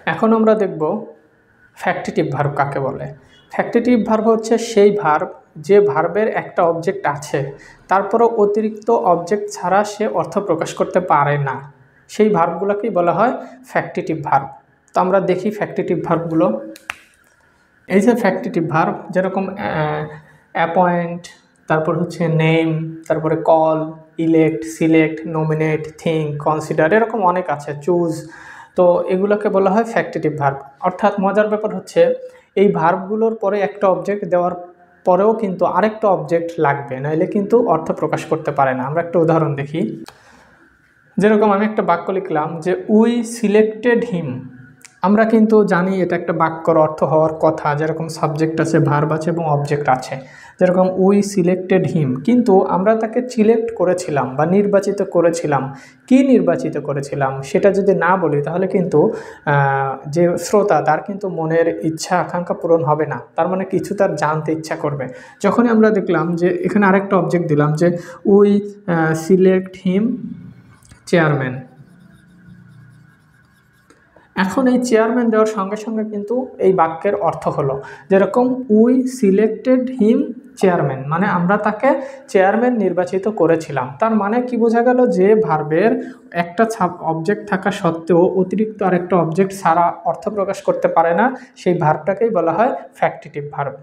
এখন আমরা দেখব ফ্যাক্টিটিভ ভার্ব কাকে বলে। ফ্যাক্টিটিভ ভার্ব হচ্ছে সেই ভার্ব যে ভার্বের একটা অবজেক্ট আছে, তারপরও অতিরিক্ত অবজেক্ট ছাড়া সে অর্থ প্রকাশ করতে পারে না, সেই ভার্বগুলোকেই বলা হয় ফ্যাক্টিটিভ ভার্ব। তো আমরা দেখি ফ্যাক্টিটিভ ভার্বগুলো। এই যে ফ্যাক্টিটিভ ভার্ব, যেরকম অ্যাপয়েন্ট, তারপর হচ্ছে নেম, তারপরে call, elect, select, nominate, think, consider, এরকম অনেক আছে, চুজ। তো এগুলোকে বলা হয় ফ্যাক্টিটিভ ভার্ব। অর্থাৎ মজার ব্যাপার হচ্ছে এই ভার্বগুলোর পরে একটা অবজেক্ট দেওয়ার পরেও কিন্তু আরেকটা অবজেক্ট লাগবে, নাহলে কিন্তু অর্থ প্রকাশ করতে পারে না। আমরা একটা উদাহরণ দেখি। যেরকম আমি একটা বাক্য লিখলাম যে উই সিলেক্টেড হিম। আমরা কিন্তু জানি এটা একটা বাক্যর অর্থ হওয়ার কথা, যেরকম সাবজেক্ট আছে, ভার্ব আছে এবং অবজেক্ট আছে। যেরকম উই সিলেক্টেড হিম, কিন্তু আমরা তাকে সিলেক্ট করেছিলাম বা নির্বাচিত করেছিলাম। কি নির্বাচিত করেছিলাম সেটা যদি না বলি, তাহলে কিন্তু যে শ্রোতা তার কিন্তু মনের ইচ্ছা আকাঙ্ক্ষা পূরণ হবে না, তার মানে কিছু তার জানতে ইচ্ছা করবে। যখনই আমরা দেখলাম যে এখানে আরেকটা অবজেক্ট দিলাম যে উই সিলেক্ট হিম চেয়ারম্যান, এখন এই চেয়ারম্যান দেওয়ার সঙ্গে সঙ্গে কিন্তু এই বাক্যের অর্থ হলো, যেরকম উই সিলেক্টেড হিম চেয়ারম্যান, মানে আমরা তাকে চেয়ারম্যান নির্বাচিত করেছিলাম। তার মানে কি বোঝা গেল, যে ভার্বের একটা অবজেক্ট থাকা সত্ত্বেও অতিরিক্ত আরেকটা অবজেক্ট ছাড়া অর্থ প্রকাশ করতে পারে না, সেই ভার্বটাকেই বলা হয় ফ্যাক্টিটিভ ভার্ব।